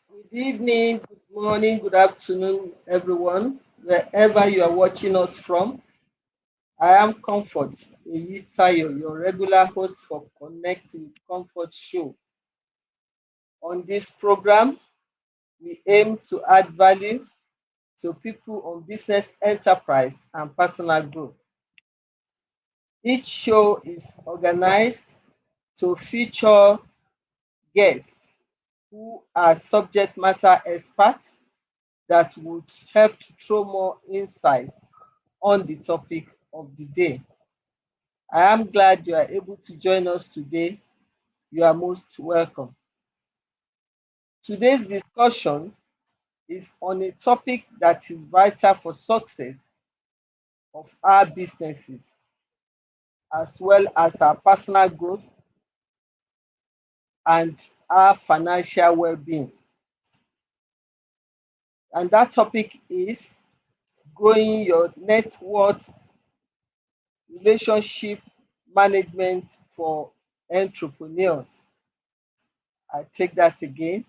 Good evening, good morning, good afternoon, everyone, wherever you are watching us from. I am Comfort Eyitayo, your regular host for Connect with Comfort show. On this program, we aim to add value to people on business, enterprise, and personal growth. Each show is organized to feature guests who are subject matter experts that would help to throw more insights on the topic of the day. I am glad you are able to join us today. You are most welcome. Today's discussion is on a topic that is vital for success of our businesses as well as our personal growth and our financial well-being. And that topic is growing your net worth relationship management for entrepreneurs. I take that again.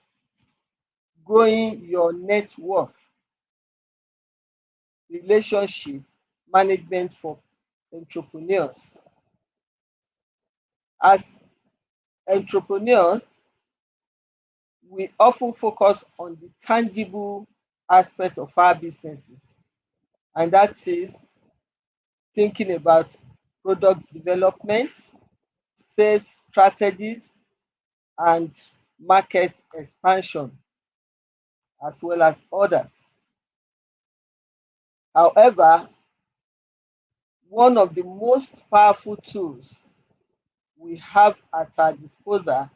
Growing your net worth relationship management for entrepreneurs. As entrepreneurs, we often focus on the tangible aspect of our businesses, and that is thinking about product development, sales strategies, and market expansion, as well as others. However, one of the most powerful tools we have at our disposal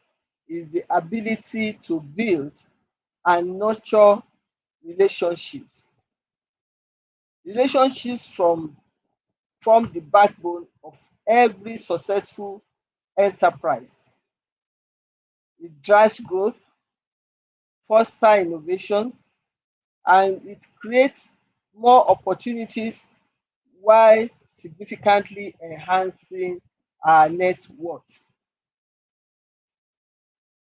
is the ability to build and nurture relationships. Relationships form the backbone of every successful enterprise. It drives growth, fosters innovation, and it creates more opportunities while significantly enhancing our net worth.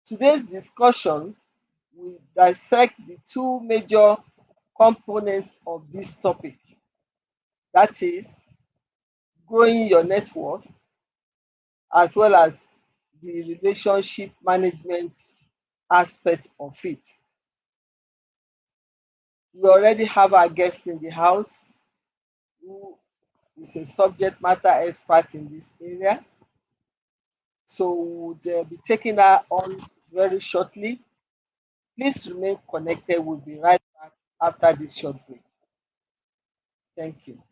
Today's discussion will dissect the two major components of this topic, that is, growing your net worth as well as the relationship management aspect of it. We already have our guest in the house who is a subject matter expert in this area. So we'll be taking her on very shortly. Please remain connected. We'll be right back after this short break. Thank you.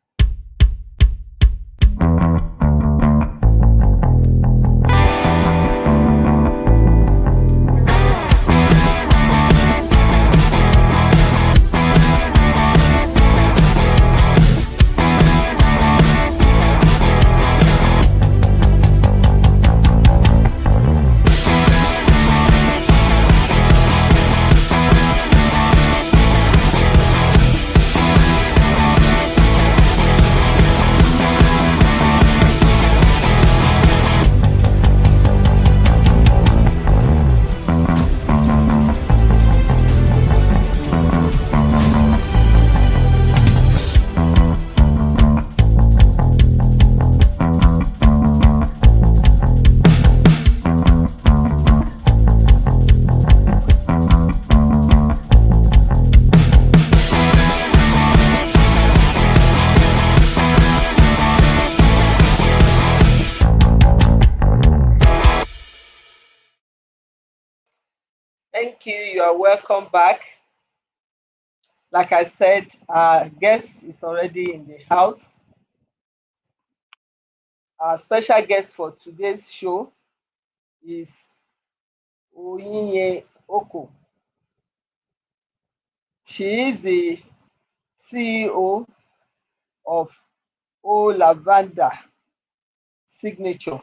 Thank you. You are welcome back. Like I said, our guest is already in the house. Our special guest for today's show is Oyinye Oko. She is the CEO of O Lavender Signature,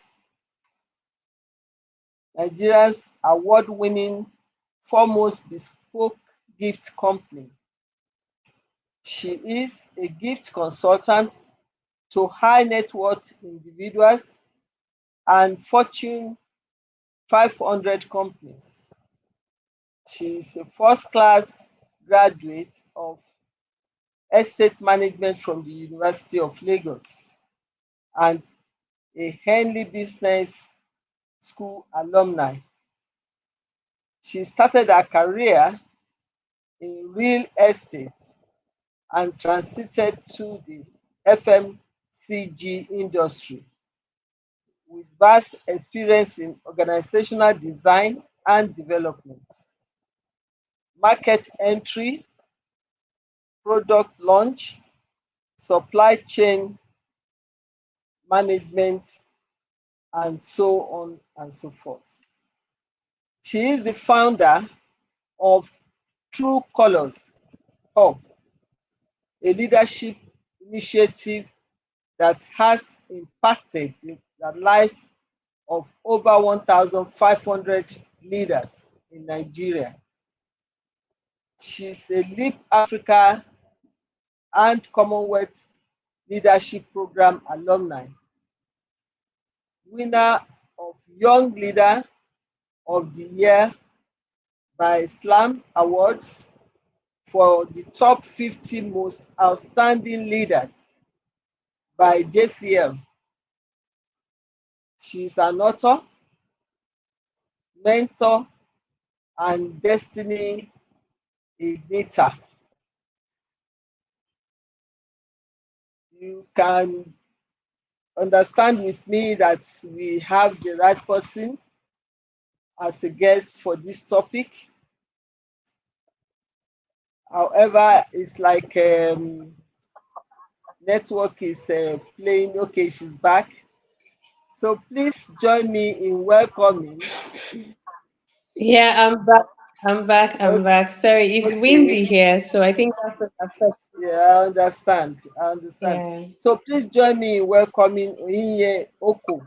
Nigeria's award-winning foremost bespoke gift company. She is a gift consultant to high net worth individuals and Fortune 500 companies. She's a first class graduate of estate management from the University of Lagos and a Henley Business School alumni. She started her career in real estate and transited to the FMCG industry with vast experience in organizational design and development, market entry, product launch, supply chain management, and so on and so forth. She is the founder of True Colors Hub, a leadership initiative that has impacted the lives of over 1,500 leaders in Nigeria. She's a LEAP Africa and Commonwealth Leadership Program alumni, winner of Young Leader of the Year by Slam Awards for the top 50 most outstanding leaders by JCL. She's an author, mentor, and destiny igniter. You can understand with me that we have the right person as a guest for this topic. However, it's like network is playing. Okay, she's back. So please join me in welcoming. Yeah, I'm back. I'm back. I'm Okay, back. Sorry, it's okay. windy here, so I think that's what affects. Yeah, I understand. I understand. Yeah. So please join me in welcoming Oyinye Oko.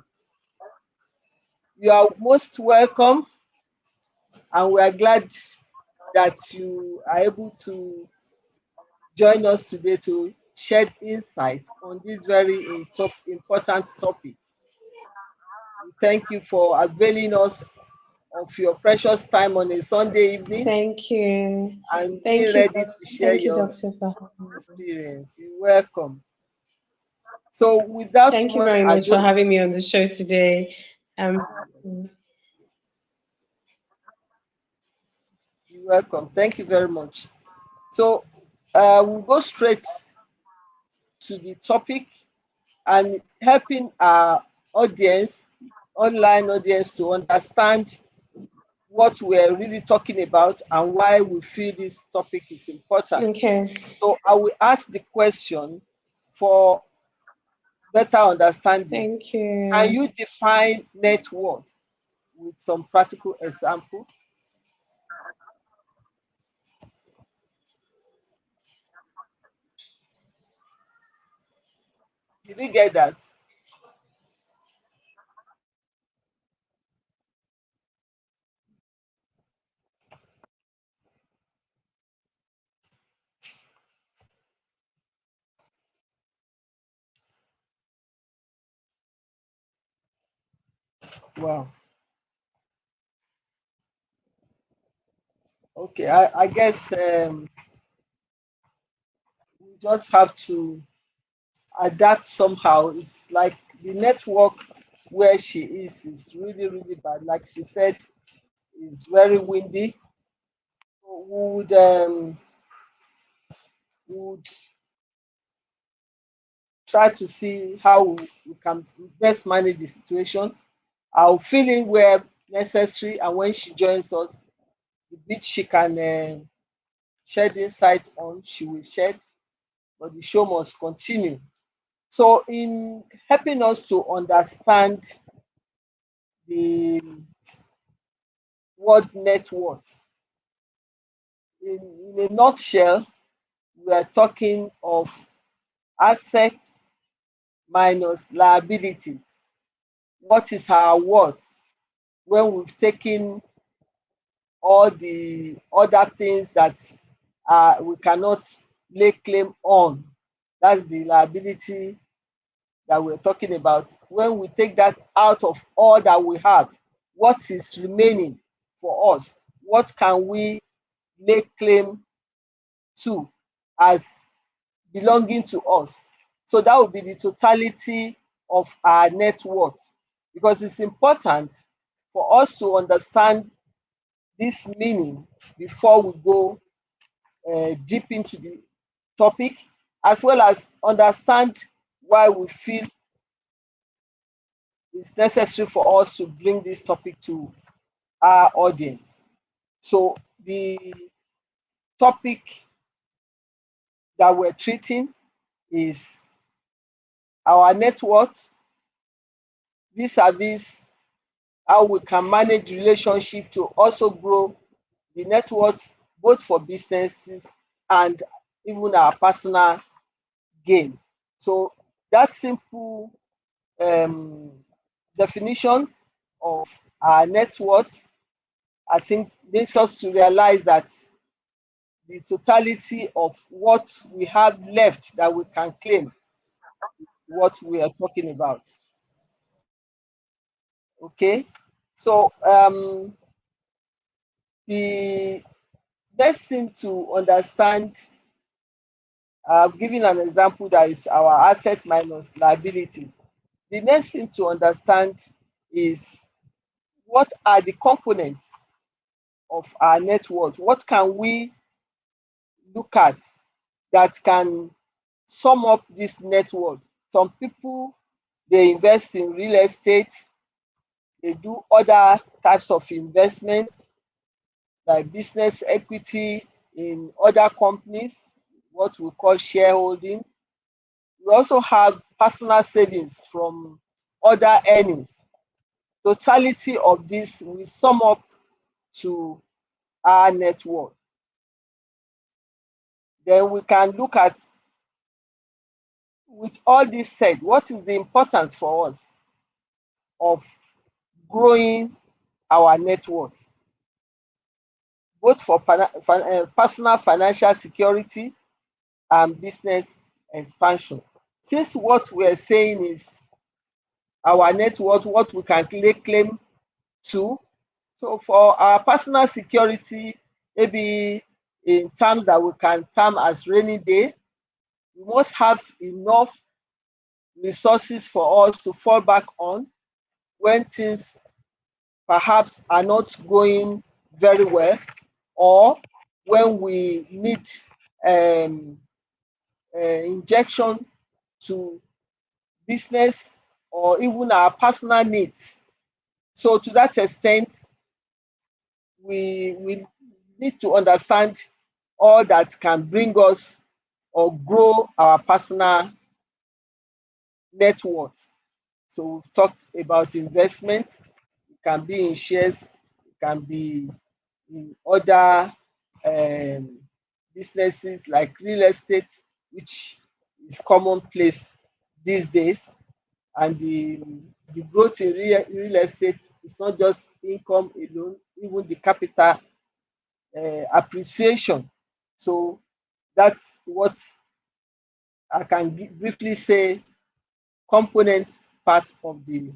You are most welcome, and we are glad that you are able to join us today to shed insight on this very important topic. We thank you for availing us of your precious time on a Sunday evening Thank you. and being Thank you, ready to share thank you, your Doctor, for having me. experience. You're welcome. So, without Thank you much very much for ado, having me on the show today. Um, you're welcome. Thank you very much. So, we'll go straight to the topic and helping our audience, online audience, to understand what we're really talking about and why we feel this topic is important. okay. So I will ask the question for better understanding. Thank Can you. you define net worth with some practical example? Did you get that? Wow. Okay, I guess we just have to adapt somehow. It's like the network where she is really, really bad. Like she said, it's very windy. So we would try to see how we can best manage the situation. I'll fill in where necessary, and when she joins us, the bit she can shed insight on, she will shed, but the show must continue. So, in helping us to understand the word net worth, in a nutshell, we are talking of assets minus liabilities. What is our worth when we've taken all the other things that we cannot lay claim on? That's the liability that we're talking about. When we take that out of all that we have, what is remaining for us? what can we lay claim to as belonging to us. So that would be the totality of our net worth, because it's important for us to understand this meaning before we go deep into the topic, as well as understand why we feel it's necessary for us to bring this topic to our audience. So the topic that we're treating is our net worth vis-a-vis how we can manage relationship to also grow the net worth both for businesses and even our personal gain. So that simple um, definition of our net worth, I think, makes us to realize that the totality of what we have left that we can claim, what we are talking about. Okay, so the best thing to understand, I've given an example that is our asset minus liability. The next thing to understand is what are the components of our net worth? What can we look at that can sum up this net worth? Some people, they invest in real estate, they do other types of investments like business equity in other companies, what we call shareholding. We also have personal savings from other earnings. Totality of this will sum up to our net worth. Then we can look at, with all this said, what is the importance for us of growing our net worth, both for personal financial security and business expansion. Since what we are saying is our net worth, what we can lay claim to, so for our personal security, maybe in terms that we can term as rainy day, we must have enough resources for us to fall back on when things perhaps are not going very well, or when we need um, injection to business or even our personal needs. So to that extent, we need to understand all that can bring us or grow our personal net worth. So we've talked about investments. It can be in shares, it can be in other um, businesses like real estate, which is commonplace these days. And the growth in real estate is not just income alone, even the capital appreciation. So that's what I can briefly say components part of the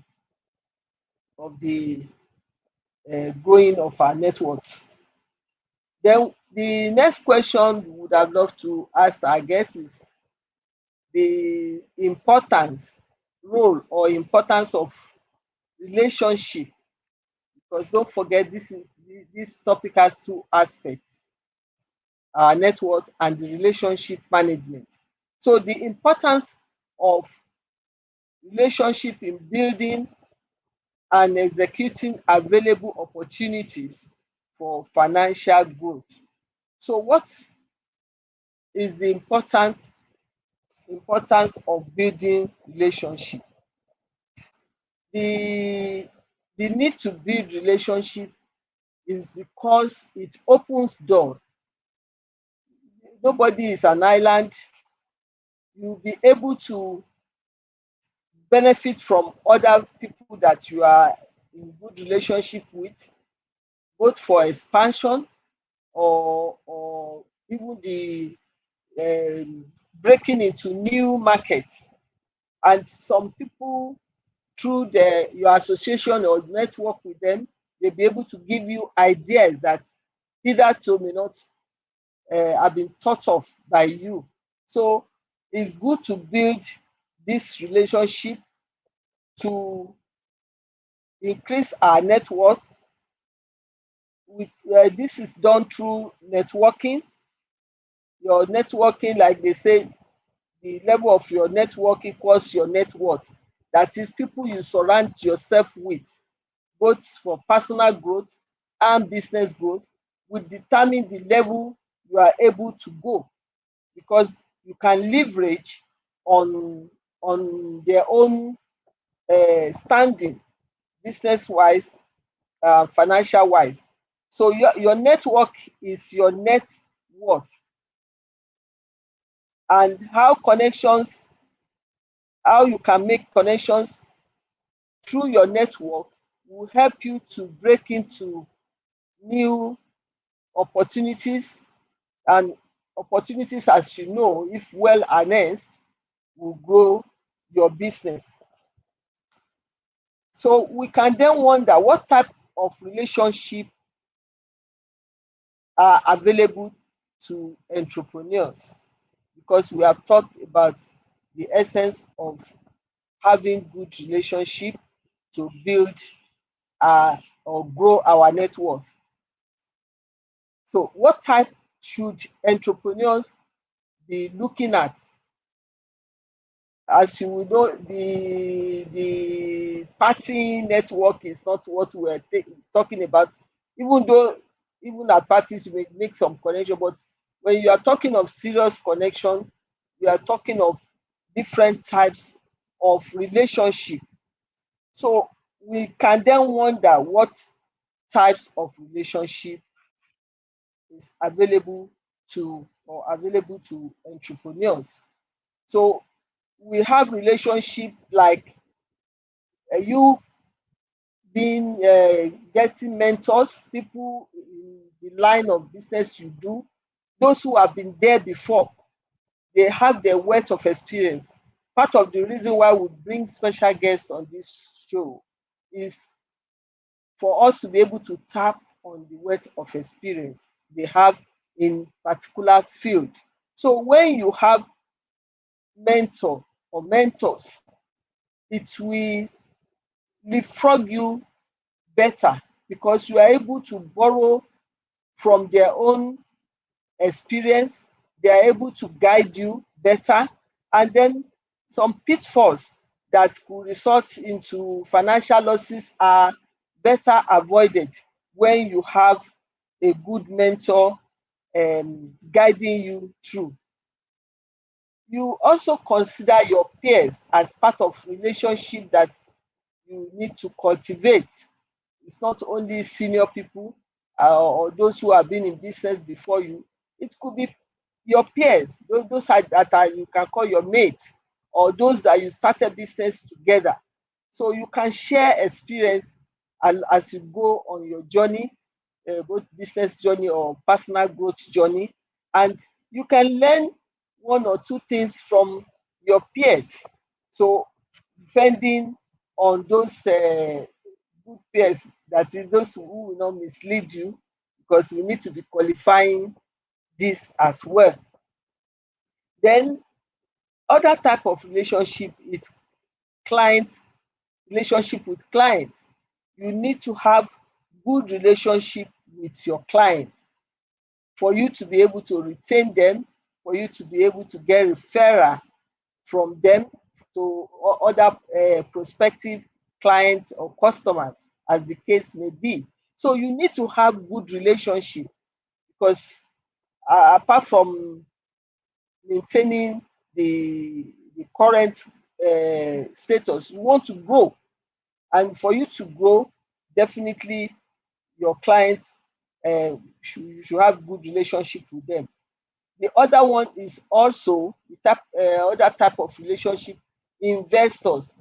growing of our networks. Then the next question we would have loved to ask our guests is the importance, role or importance of relationship, because don't forget this topic has two aspects, our network and the relationship management. So the importance of relationship in building and executing available opportunities for financial growth. So what is the importance of building relationship? The the need to build relationship is because it opens doors. Nobody is an island. You'll be able to benefit from other people that you are in good relationship with, both for expansion or even the um, breaking into new markets. And some people, through your association or network with them, They'll be able to give you ideas that hitherto may not have been thought of by you. So it's good to build this relationship to increase our net worth. This is done through networking. Your networking, like they say, the level of your network equals your net worth. That is, people you surround yourself with, both for personal growth and business growth, will determine the level you are able to go, because you can leverage on their own standing, business wise, financial wise. So your network is your net worth. And how you can make connections through your network will help you to break into new opportunities. And opportunities, as you know, if well harnessed, will grow your business. So we can then wonder what type of relationship are available to entrepreneurs, because we have talked about the essence of having good relationship to build or grow our net worth. So what type should entrepreneurs be looking at? As you will know, the party network is not what we're talking about. Even though even at parties you may make some connection, but when you are talking of serious connection, we are talking of different types of relationship. So we can then wonder what types of relationship is available to entrepreneurs. So we have relationship like you being getting mentors, people in the line of business you do, those who have been there before, they have their wealth of experience. Part of the reason why we bring special guests on this show is for us to be able to tap on the wealth of experience they have in particular field. So when you have mentor or mentors, it will leapfrog you better, because you are able to borrow from their own experience. They are able to guide you better, and then some pitfalls that could result into financial losses are better avoided when you have a good mentor guiding you through. You also consider your peers as part of relationship that you need to cultivate. It's not only senior people or those who have been in business before you. It could be your peers, those that are, you can call your mates, or those that you started business together. So you can share experience as you go on your journey, both business journey or personal growth journey, and you can learn one or two things from your peers. So depending on those good peers, that is those who will not mislead you, because we need to be qualifying this as well. Then other type of relationship is clients, relationship with clients. You need to have good relationship with your clients for you to be able to retain them, for you to be able to get referral from them to other prospective clients or customers, as the case may be. So you need to have good relationship, because apart from maintaining the current status, you want to grow. And for you to grow, definitely your clients, you should have good relationship with them. The other one is also the other type of relationship, investors,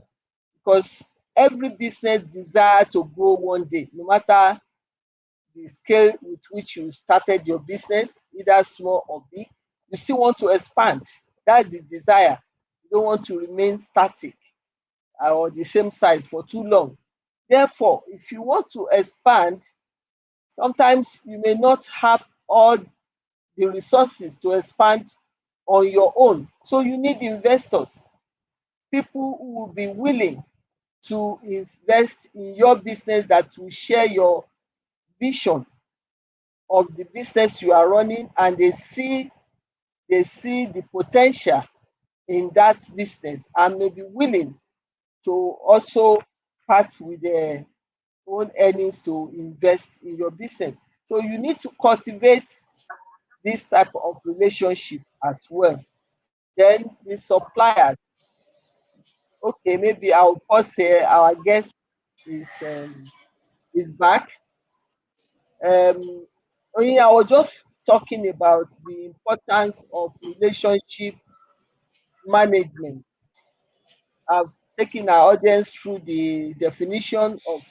because every business desire to grow one day, no matter the scale with which you started your business, either small or big, you still want to expand. That's the desire. You don't want to remain static or the same size for too long. Therefore, if you want to expand, sometimes you may not have all the resources to expand on your own. So you need investors, people who will be willing to invest in your business, that will share your vision of the business you are running, and they see the potential in that business and may be willing to also part with their own earnings to invest in your business. So you need to cultivate this type of relationship as well. Then the suppliers. Okay, maybe I'll pause here. Our guest is back. I was just talking about the importance of relationship management. I've taken our audience through the definition of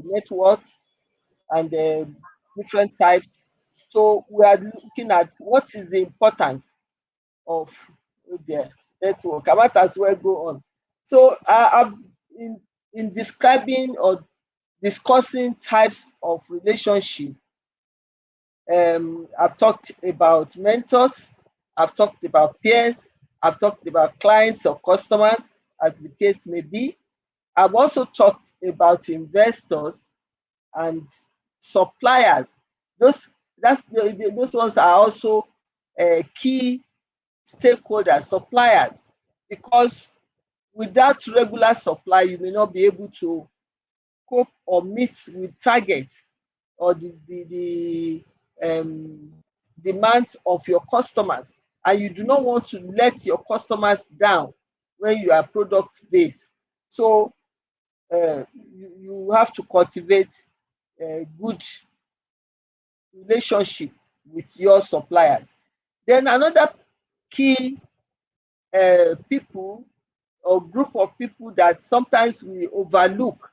net worth and different types. So we are looking at what is the importance of the network. I might as well go on. So I've in describing or discussing types of relationship. I've talked about mentors, I've talked about peers, I've talked about clients or customers, as the case may be. I've also talked about investors and suppliers. Those those ones are also key stakeholders, suppliers, because without regular supply, you may not be able to cope or meet with targets or the demands of your customers, and you do not want to let your customers down when you are product based. So you have to cultivate a good relationship with your suppliers. Then another key people or group of people that sometimes we overlook,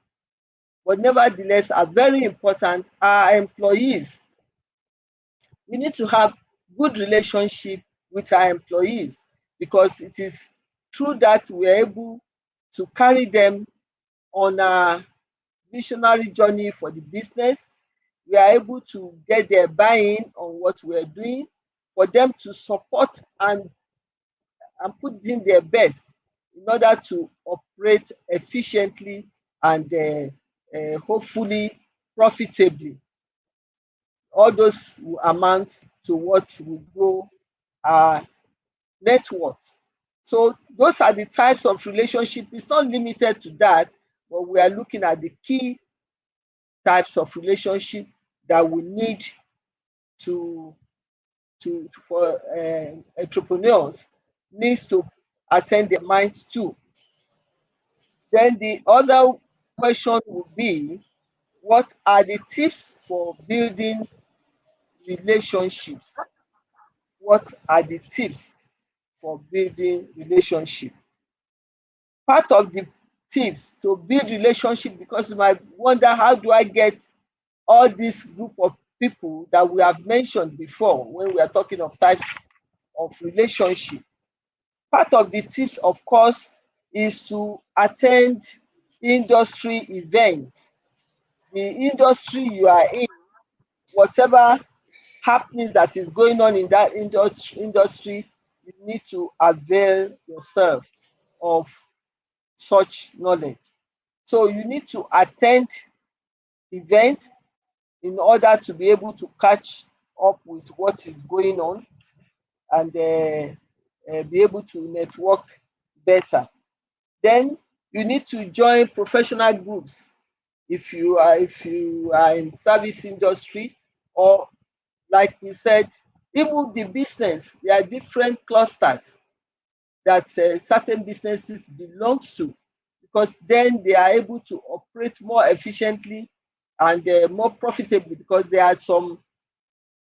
but nevertheless are very important, are employees. We need to have good relationship with our employees, because it is through that we are able to carry them on a visionary journey for the business. We are able to get their buy-in on what we are doing, for them to support and put in their best in order to operate efficiently and hopefully profitably. All those will amount to what will grow our net worth. So those are the types of relationship. It's not limited to that, but we are looking at the key types of relationship that we need to for entrepreneurs needs to attend their minds to. Then the other question would be, what are the tips for building relationships? What are the tips for building relationship? Part of the tips to build relationship, because you might wonder, how do I get all this group of people that we have mentioned before when we are talking of types of relationship? Part of the tips, of course, is to attend industry events. The industry you are in, whatever happenings that is going on in that industry, you need to avail yourself of such knowledge. So you need to attend events in order to be able to catch up with what is going on, and be able to network better. Then you need to join professional groups if you are in service industry, or like we said, even the business, there are different clusters that certain businesses belongs to, because then they are able to operate more efficiently and more profitably, because there are some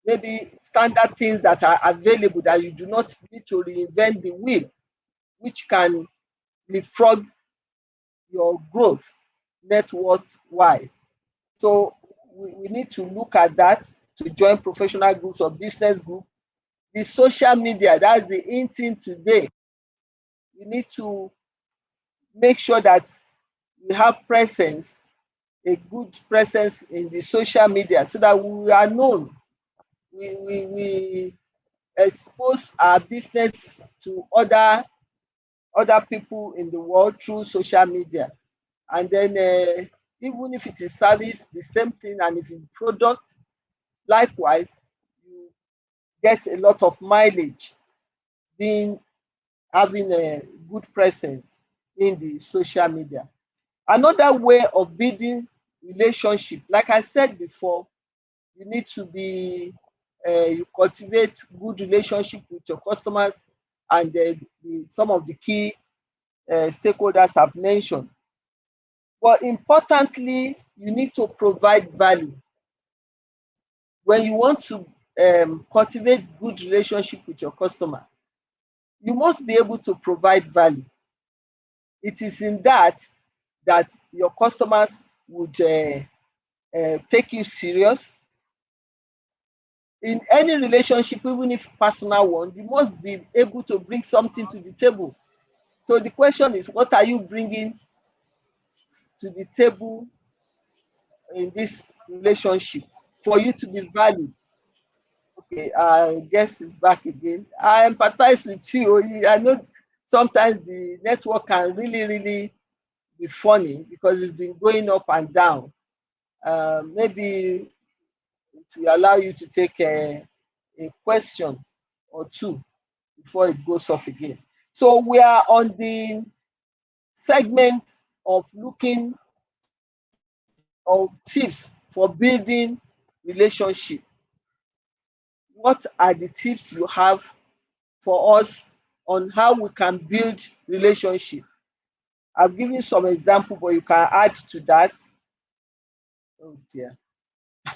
maybe standard things that are available that you do not need to reinvent the wheel, which can leapfrog your growth net worth wise. So we need to look at that, to join professional groups or business group. The social media, that's the in thing today. You need to make sure that you have presence a good presence in the social media so that we are known. We expose our business to other people in the world through social media. And then even if it is service, the same thing, and if it's product, likewise, you get a lot of mileage being having a good presence in the social media. Another way of building relationship, like I said before, you need to be you cultivate good relationship with your customers and some of the key stakeholders I've mentioned. But importantly, you need to provide value. When you want to cultivate good relationship with your customer, you must be able to provide value. It is in that your customers would take you serious. In any relationship, even if personal one, you must be able to bring something to the table. So the question is, what are you bringing to the table in this relationship for you to be valued? Okay, I guess it's back again. I empathize with you. I know sometimes the network can really be funny because it's been going up and down. Maybe it will allow you to take a question or two before it goes off again. So we are on the segment of looking of tips for building relationship. What are the tips you have for us on how we can build relationship? I've given some example, but you can add to that. Oh dear,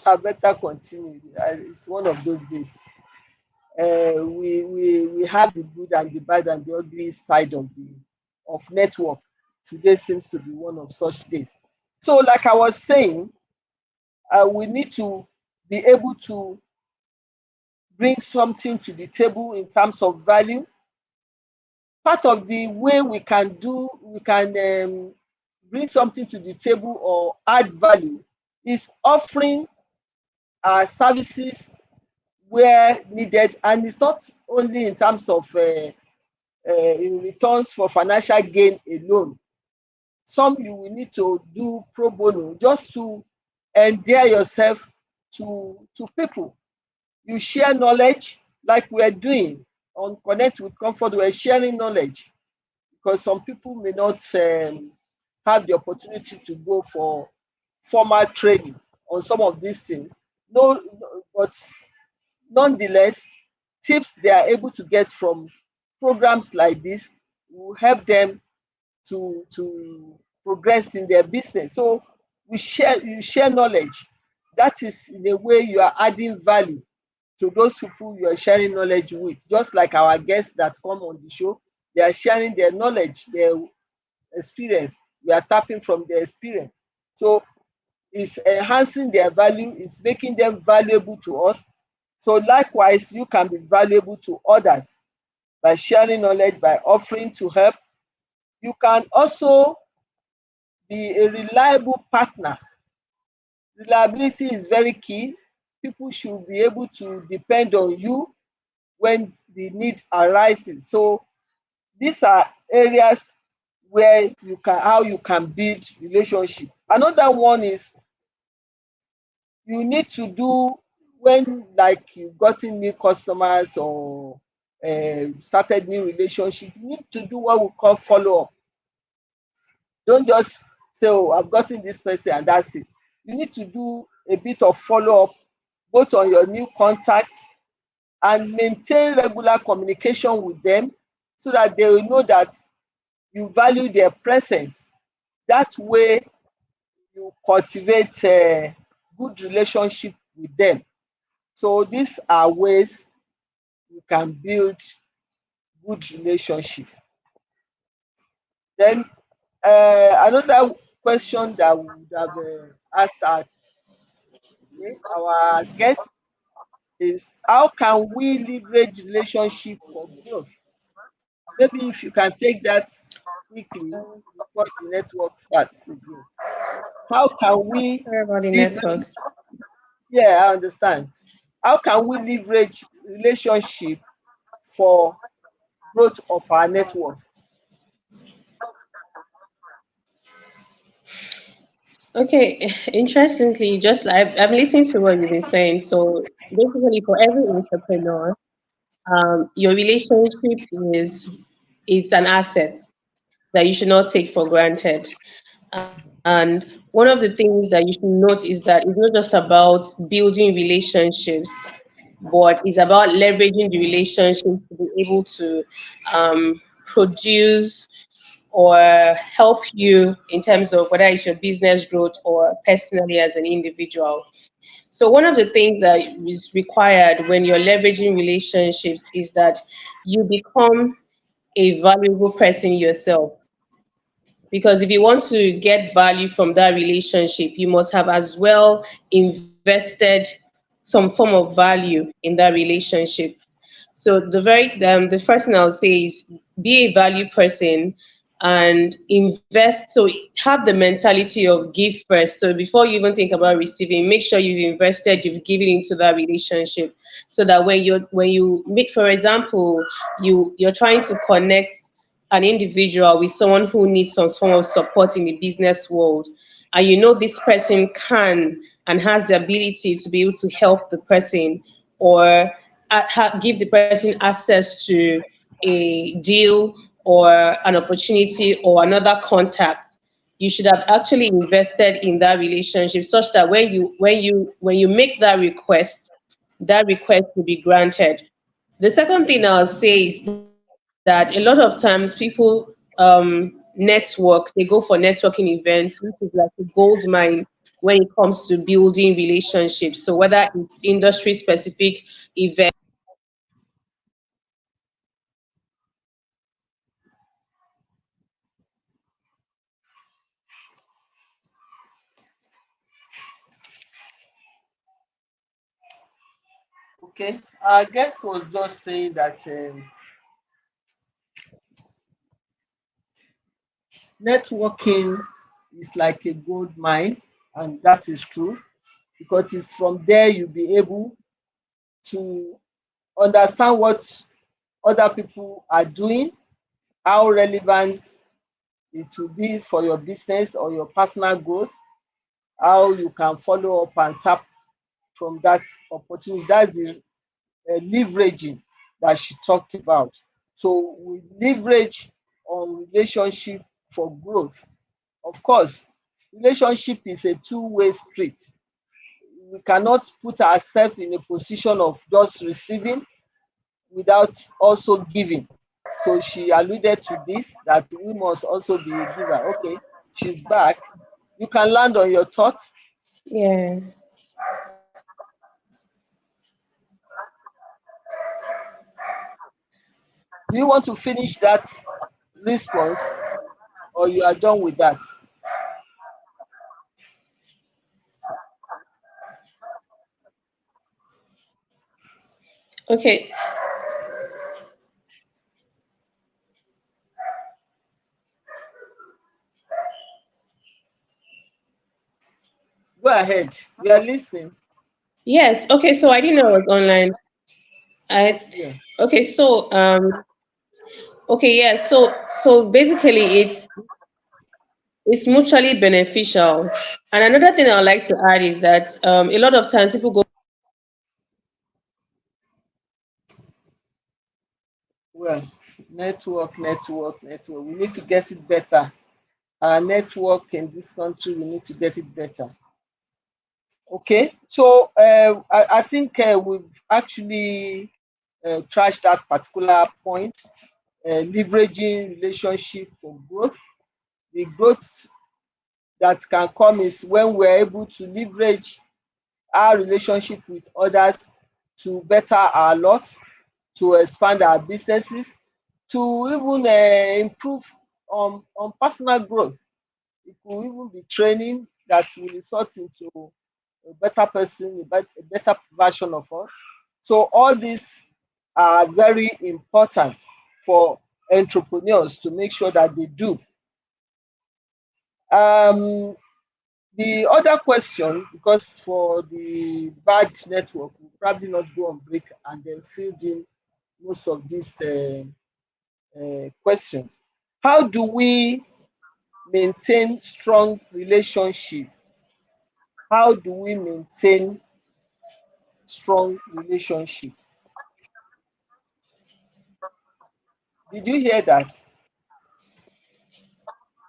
I better continue. It's one of those days. We have the good and the bad and the ugly side of network. Today seems to be one of such days. So, like I was saying, we need to be able to bring something to the table in terms of value. Part of the way we can bring something to the table or add value is offering our services where needed, and it's not only in terms of in returns for financial gain alone. Some you will need to do pro bono just to endear yourself to people. You share knowledge like we're doing on Connect with Comfort. We're sharing knowledge because some people may not have the opportunity to go for formal training on some of these things. But nonetheless, tips they are able to get from programs like this will help them to progress in their business. So you share knowledge. That is in a way you are adding value to those people you are sharing knowledge with. Just like our guests that come on the show, they are sharing their knowledge, their experience. We are tapping from their experience. So it's enhancing their value, it's making them valuable to us. So likewise, you can be valuable to others by sharing knowledge, by offering to help. You can also be a reliable partner. Reliability is very key. People should be able to depend on you when the need arises. So these are areas where you can how you can build relationship. Another one is you need to do when like you've gotten new customers or started new relationship, you need to do what we call follow up. Don't just say, oh, I've gotten this person and that's it. You need to do a bit of follow up both on your new contacts and maintain regular communication with them so that they will know that you value their presence. That way you cultivate a good relationship with them. So these are ways you can build good relationship. Then another question that we would have asked our guests is how can we leverage relationship for growth? Maybe if you can take that quickly before the network starts again. how can we Sorry about the leverage? network. Yeah, I understand. How can we leverage relationship for growth of our net worth? Okay, interestingly, just like I'm listening to what you've been saying. So basically, for every entrepreneur, your relationship is an asset that you should not take for granted. And one of the things that you should note is that it's not just about building relationships, but it's about leveraging the relationships to be able to produce or help you in terms of whether it's your business growth or personally as an individual. So one of the things that is required when you're leveraging relationships is that you become a valuable person yourself. Because if you want to get value from that relationship, you must have as well invested some form of value in that relationship. So the first thing I'll say is be a value person and invest. So have the mentality of give first. So before you even think about receiving, make sure you've invested, you've given into that relationship, so that when you make, for example, you're trying to connect an individual with someone who needs some form of support in the business world, and you know this person can and has the ability to be able to help the person, or give the person access to a deal or an opportunity or another contact, you should have actually invested in that relationship such that when you make that request will be granted. The second thing I'll say is that a lot of times people network, they go for networking events, which is like a gold mine when it comes to building relationships. So whether it's industry specific events, Okay, our guest was just saying that networking is like a gold mine, and that is true because it's from there you'll be able to understand what other people are doing, how relevant it will be for your business or your personal growth, how you can follow up and tap from that opportunity. That's the leveraging that she talked about. So we leverage on relationship for growth. Of course, relationship is a two-way street. We cannot put ourselves in a position of just receiving without also giving. So she alluded to this that we must also be a giver. Okay, she's back. You can land on your thoughts. yeah. Do you want to finish that response or you are done with that? Okay. Go ahead. We are listening. Yes. Okay. So I didn't know I was online. I Yeah. okay. Okay. Yeah. So basically, it's mutually beneficial. And another thing I would like to add is that a lot of times people go. Well, network. We need to get it better. Our network in this country, we need to get it better. Okay. So I think we've actually trashed that particular point. Leveraging relationship for growth. The growth that can come is when we're able to leverage our relationship with others to better our lot, to expand our businesses, to even improve on personal growth. It could even be training that will result into a better person, a better version of us. So all these are very important for entrepreneurs to make sure that they do. Um, The other question, because for the bad network, we'll probably not go on break and then fill in most of these questions. How do we maintain strong relationship? How do we maintain strong relationship? Did you hear that?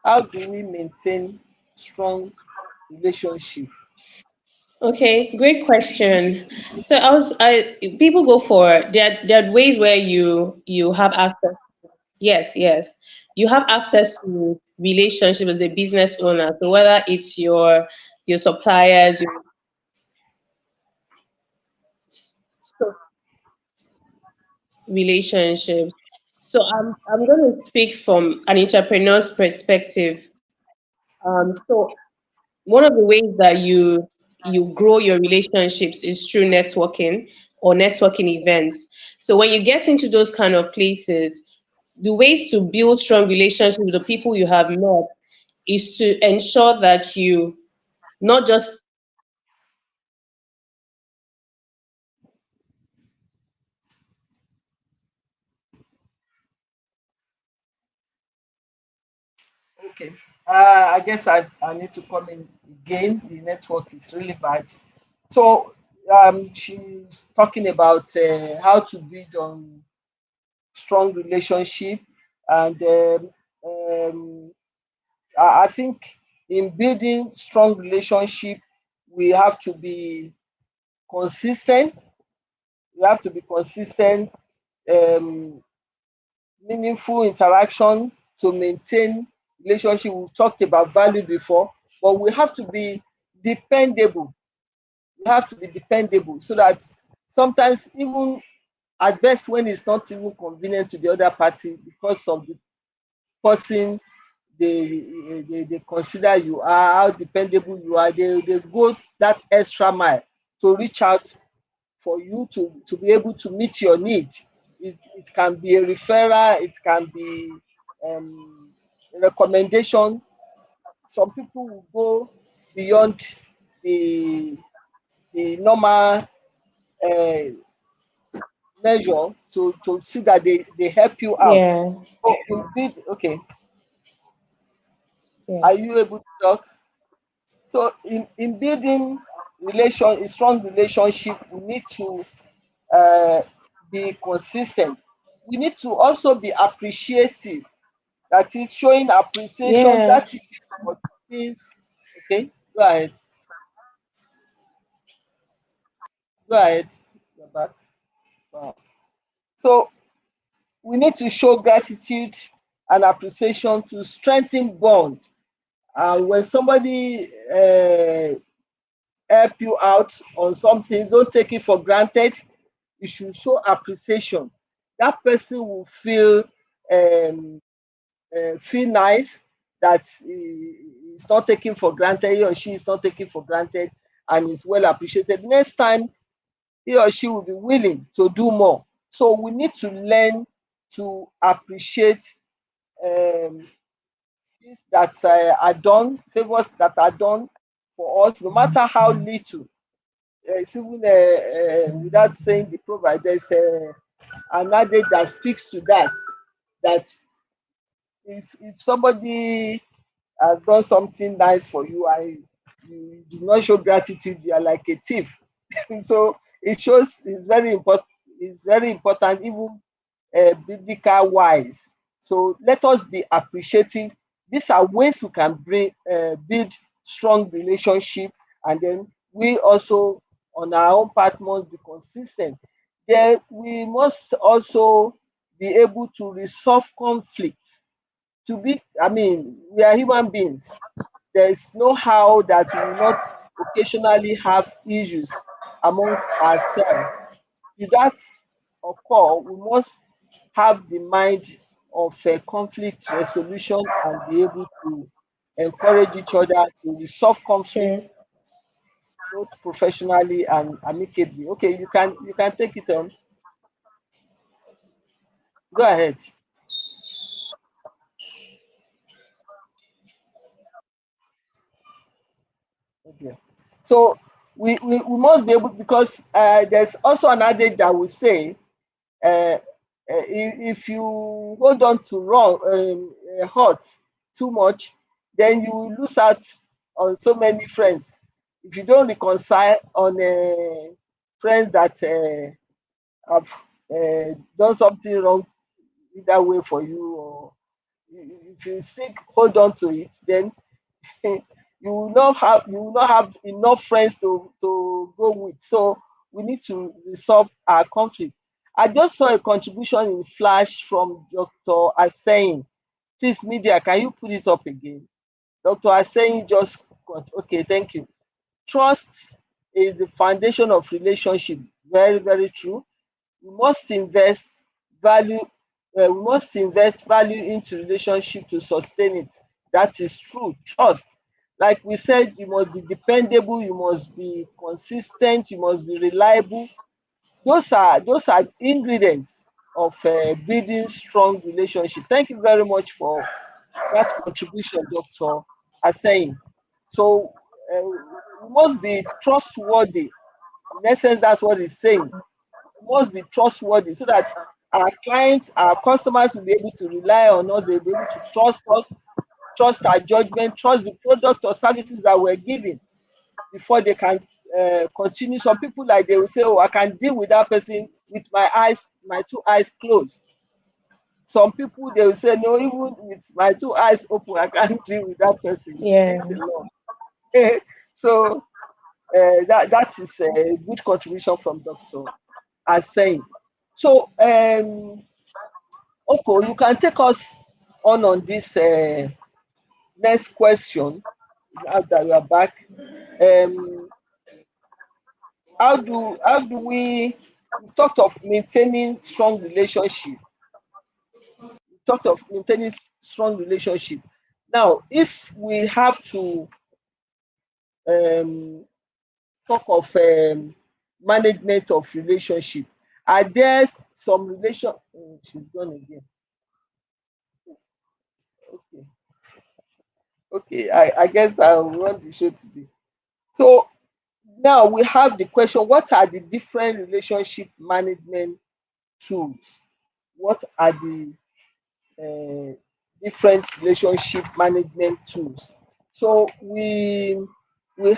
How do we maintain strong relationship? Okay, great question. So I people go for there are ways where you have access. Yes, yes. You have access to relationship as a business owner. So whether it's your suppliers, your so- relationships. So I'm going to speak from an entrepreneur's perspective. So one of the ways that you grow your relationships is through networking or networking events. So when you get into those kind of places, the ways to build strong relationships with the people you have met is to ensure that you not just Okay. I guess I need to come in again. The network is really bad. So she's talking about how to build on strong relationship, and I think in building strong relationship, we have to be consistent. We have to be consistent, um, meaningful interaction to maintain relationship. We've talked about value before, but we have to be dependable. We have to be dependable so that sometimes even at best when it's not even convenient to the other party because of the person they consider you are, how dependable you are, they go that extra mile to reach out for you to be able to meet your need. It can be a referral, it can be a recommendation. Some people will go beyond the the normal uh, measure to see that they help you out. yeah, So in bid, okay, yeah, are you able to talk? So in building a strong relationship, we need to uh, be consistent. We need to also be appreciative. That is showing appreciation, yeah. gratitude for things. Okay, go ahead. Go ahead. You're back. Wow. So we need to show gratitude and appreciation to strengthen bond. And when somebody help you out on some things, don't take it for granted. You should show appreciation. That person will feel nice that is not taken for granted, he or she is not taken for granted and is well appreciated. Next time, he or she will be willing to do more. So we need to learn to appreciate um, things that are done, favors that are done for us, no matter how little. It's even without saying the proverb, there's an adage that speaks to that. That if somebody has done something nice for you and you do not show gratitude, you are like a thief. So it shows it's very important. It's very important, even biblical wise. So let us be appreciative. These are ways we can build strong relationship, and then we also, on our own part, must be consistent. Then we must also be able to resolve conflicts. To be, I mean, we are human beings. There is no how that we will not occasionally have issues amongst ourselves. To that occur, we must have the mind of conflict resolution and be able to encourage each other to resolve conflict Sure. both professionally and amicably. Okay, you can take it on. Go ahead. So we must be able, because there's also an adage that will say, if you hold on to wrong hurt too much, then you will lose out on so many friends. If you don't reconcile on friends that have done something wrong either way for you, or if you still hold on to it, then you will not have enough friends to go with. So we need to resolve our conflict. I just saw a contribution in flash from Dr. Aseyin. Please, media, can you put it up again? Dr. Aseyin just okay, thank you. Trust is the foundation of relationship. Very, very true. We must invest value we must invest value into relationship to sustain it. That is true. Trust, like we said, you must be dependable, you must be consistent, you must be reliable. Those are ingredients of building strong relationship. Thank you very much for that contribution, Dr. Aseyin. So we must be trustworthy. In essence, that's what he's saying. Must be trustworthy, so that our clients, our customers will be able to rely on us. They'll be able to trust us, trust our judgment, trust the product or services that we're giving before they can continue. Some people, like, they will say, "Oh, I can deal with that person with my two eyes closed." Some people, they will say, "No, even with my two eyes open, I can't deal with that person. It Yeah. takes a lot." So that is a good contribution from Dr. Aseyin. So, Oko, you can take us on this next question now that you are back. Um, how do we talked of maintaining strong relationship? We talked of maintaining strong relationship. Now, if we have to um, talk of management of relationship, are there some relation? She's gone again. Okay, okay. I guess I'll run the show today. So now we have the question: what are the different relationship management tools? What are the uh, different relationship management tools? So we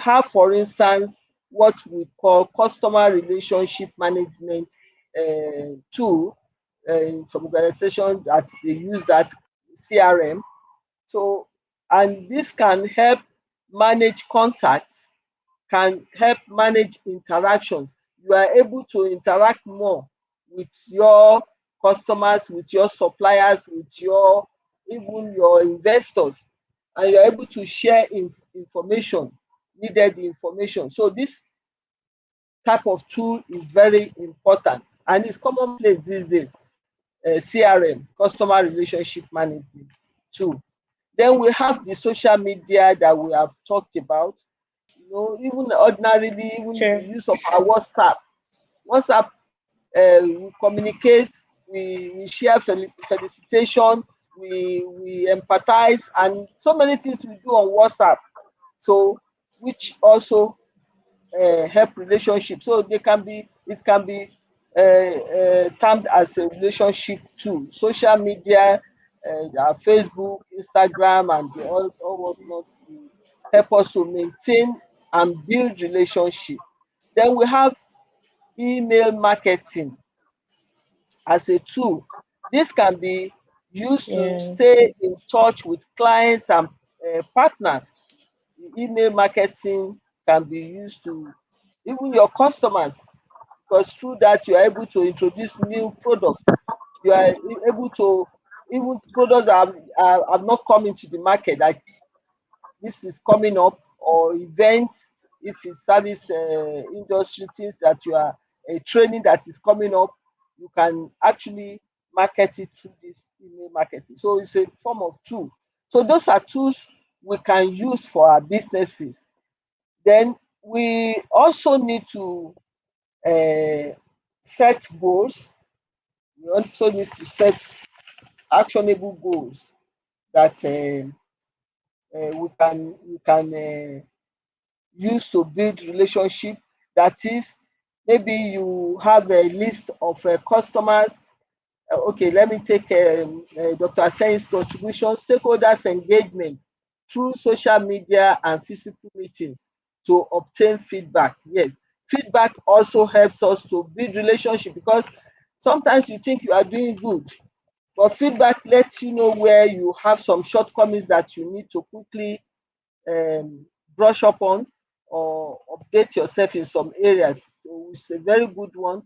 have, for instance, what we call customer relationship management tool. In some organizations that they use that CRM. So, and this can help manage contacts, can help manage interactions. You are able to interact more with your customers, with your suppliers, with your even your investors, and you're able to share information, needed information. So this type of tool is very important and it's commonplace these days. CRM, customer relationship management tool. Then we have the social media that we have talked about. Even ordinarily, even the Sure. use of our WhatsApp. WhatsApp, we communicate, we share felicitation, we empathize, and so many things we do on WhatsApp. So, which also help relationship. So it can be termed as a relationship tool. Social media, Facebook, Instagram, and all whatnot will help us to maintain and build relationship. Then we have email marketing as a tool. This can be used to Yeah. stay in touch with clients and partners. Email marketing can be used to even your customers, because through that you are able to introduce new products. You are able to, even products that have not come into the market, like this is coming up, or events, if it's service industry, things that you are training that is coming up, you can actually market it through this email marketing. So it's a form of tool. So those are tools we can use for our businesses. Then we also need to set goals. We also need to set actionable goals that we can use to build relationship. That is, maybe you have a list of customers. Okay, let me take Dr. Asen's contribution, stakeholders engagement through social media and physical meetings to obtain feedback. Yes, feedback also helps us to build relationship, because sometimes you think you are doing good, but feedback lets you know where you have some shortcomings that you need to quickly um, brush up on, or update yourself in some areas. So it's a very good one.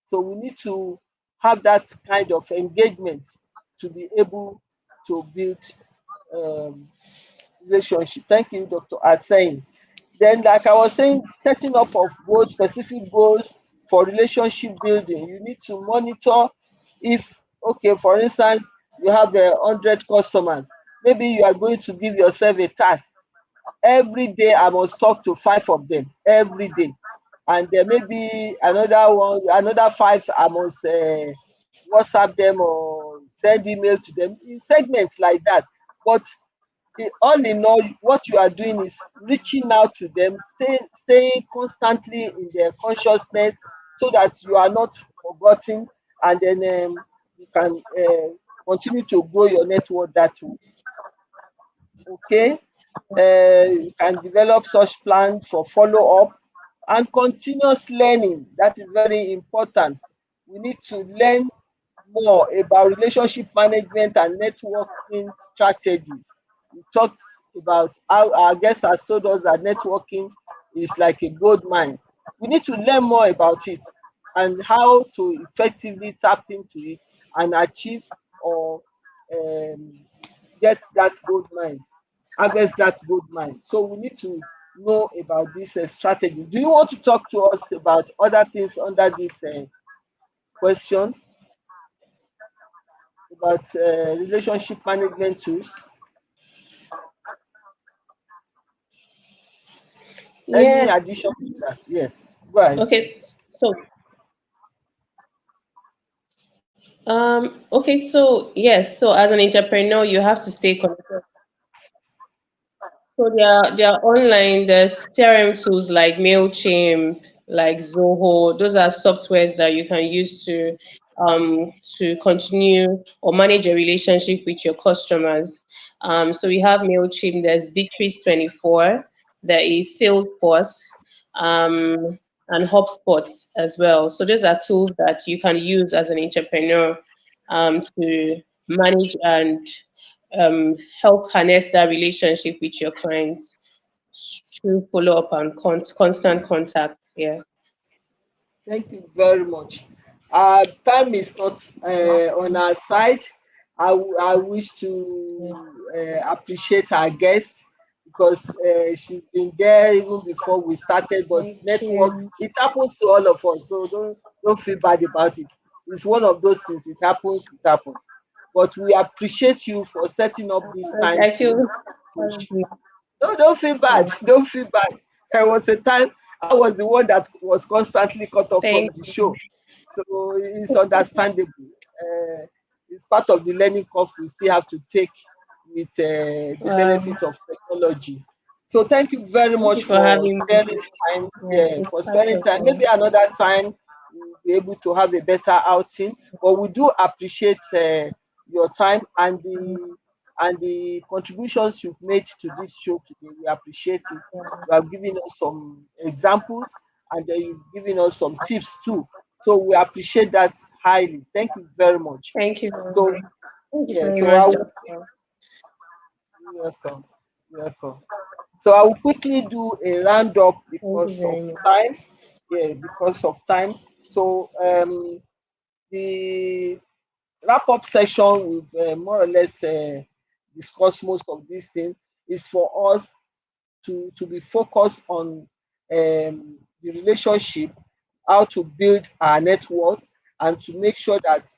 So we need to have that kind of engagement to be able to build um, relationship. Thank you, Dr. Asain. Then, like I was saying, setting up of goals, specific goals for relationship building. You need to monitor if, okay, for instance, you have 100 customers. Maybe you are going to give yourself a task. Every day I must talk to 5 of them every day, and there may be another one, another 5 I must WhatsApp them or send email to them in segments like that. But all in all, what you are doing is reaching out to them, staying constantly in their consciousness, so that you are not forgotten, and then you can continue to grow your network that way. Okay. You can develop such plan for follow up and continuous learning. That is very important. We need to learn more about relationship management and networking strategies. We talked about how our guest has told us that networking is like a gold mine. We need to learn more about it and how to effectively tap into it and achieve or um, get that gold mine, harvest that gold mine. So we need to know about these strategies. Do you want to talk to us about other things under this question about relationship management tools? Any Yeah. addition to that? Yes. Go ahead, Okay. please. So yes. So as an entrepreneur, you have to stay connected. So they are online. There's CRM tools like Mailchimp, like Zoho. Those are softwares that you can use to continue or manage a relationship with your customers. So we have Mailchimp. There's Bittrees24. There is Salesforce, and HubSpot as well. So those are tools that you can use as an entrepreneur to manage and help harness that relationship with your clients through follow up and constant contact. Yeah. Thank you very much. Time is not on our side. I wish Yeah. to appreciate our guest, because she's been there even before we started. But Thank network, you. it happens to all of us, so don't feel bad about it. It's one of those things. It happens. It happens. But we appreciate you for setting up this time I feel to no, don't feel bad. Don't feel bad. There was a time I was the one that was constantly cut off thank from the you. show. So it's understandable. It's part of the learning curve we still have to take with the benefit of technology. So thank you very Thank you much for for having me. sparing time. Yeah, Yeah, it's for part sparing of time. Maybe another time we'll be able to have a better outing. But we do appreciate your time and the contributions you've made to this show today. We appreciate it. You have given us some examples, and then you've given us some tips too. So we appreciate that highly. Thank you very much. Thank you very So much. Thank you yeah, very so I much, will Doctor. you're welcome. You're welcome. So I will quickly do a roundup Thank you because of very much. time. Yeah, because of time. So the wrap up session, we've more or less discussed most of these things, is for us to be focused on the relationship, how to build our network, and to make sure that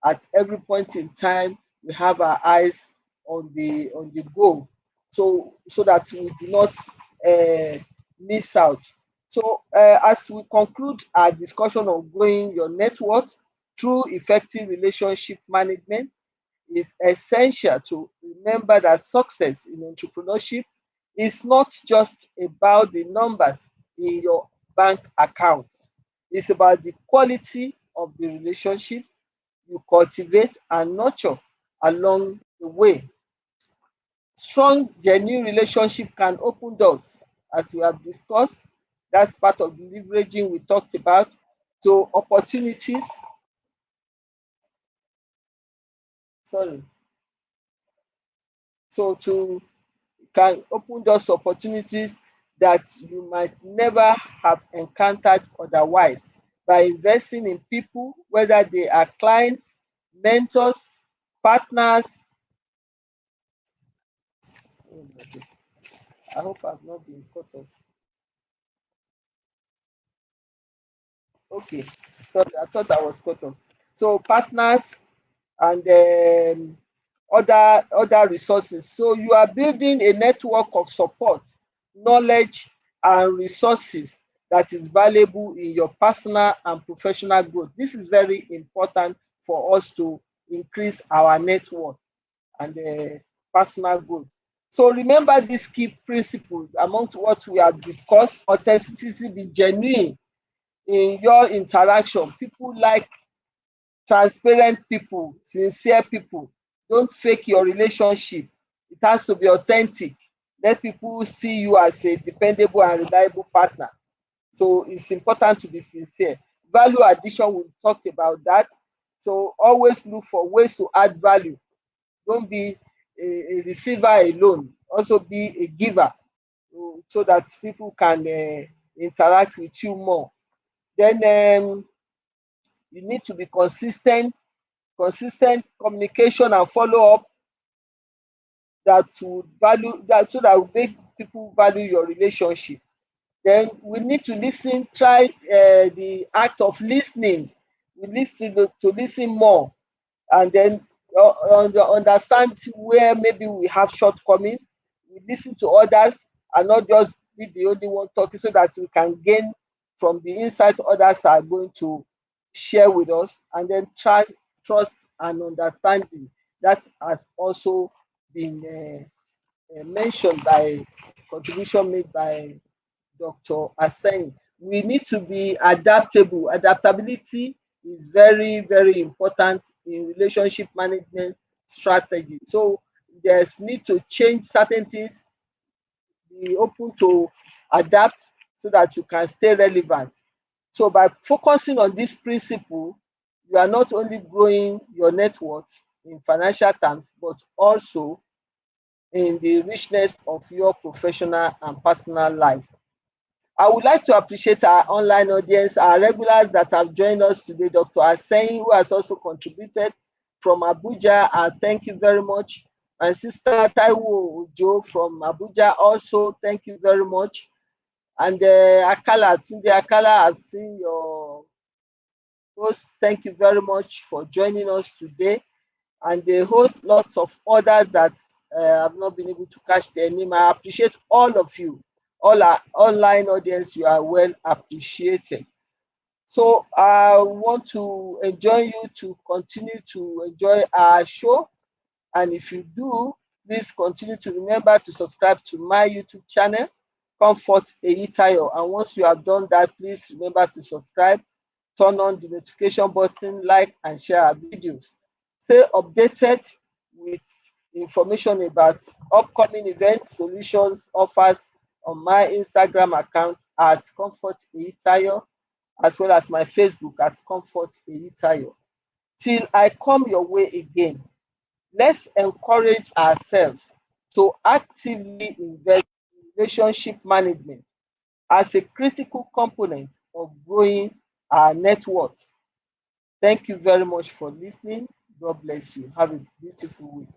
at every point in time we have our eyes on the goal, so that we do not uh, miss out. So as we conclude our discussion on growing your network through effective relationship management, is essential to remember that success in entrepreneurship It's not just about the numbers in your bank account. It's about the quality of the relationships you cultivate and nurture along the way. Strong, genuine relationship can open doors, as we have discussed. That's part of the leveraging we talked about. So opportunities, sorry. So to can open doors to opportunities that you might never have encountered otherwise by investing in people, whether they are clients, mentors, partners. Oh my God. I hope I've not been cut off. Okay, sorry, I thought I was cut off. So partners and other resources. So you are building a network of support, knowledge, and resources that is valuable in your personal and professional growth. This is very important for us to increase our network and personal growth. So remember these key principles amongst what we have discussed: authenticity, be genuine in your interaction. People like transparent people, sincere people. Don't fake your relationship. It has to be authentic. Let people see you as a dependable and reliable partner. So it's important to be sincere. Value addition, we talked about that. So always look for ways to add value. Don't be a receiver alone. Also be a giver, so that people can interact with you more. Then you need to be consistent communication and follow up that would value that, so that will make people value your relationship. Then we need to listen, try the act of listening. We listen to listen more, and then understand where maybe we have shortcomings. We listen to others and not just be the only one talking, so that we can gain from the insight others are going to share with us. And then trust and understanding, that has also been mentioned by contribution made by Dr. Asen. We need to be adaptable. Adaptability is very, very important in relationship management strategy. So there's need to change certain things, be open to adapt, so that you can stay relevant. So by focusing on this principle, you are not only growing your net worth in financial terms, but also in the richness of your professional and personal life. I would like to appreciate our online audience, our regulars that have joined us today. Dr. Aseyin, who has also contributed from Abuja, thank you very much. My sister Taiwo Ojo from Abuja, also thank you very much. And Akala, Tunde Akala, I've seen your post. Thank you very much for joining us today. And a whole lots of others that have not been able to catch their name. I appreciate all of you, all our online audience. You are well appreciated. So I want to enjoy you to continue to enjoy our show. And if you do, please continue to remember to subscribe to my YouTube channel, Comfort Eyitayo. And once you have done that, please remember to subscribe, turn on the notification button, like and share our videos. Stay updated with information about upcoming events, solutions, offers on my Instagram account at Comfort Eyitayo, as well as my Facebook at Comfort Eyitayo. Till I come your way again, let's encourage ourselves to actively invest in relationship management as a critical component of growing our net worth. Thank you very much for listening. God bless you. Have a beautiful week.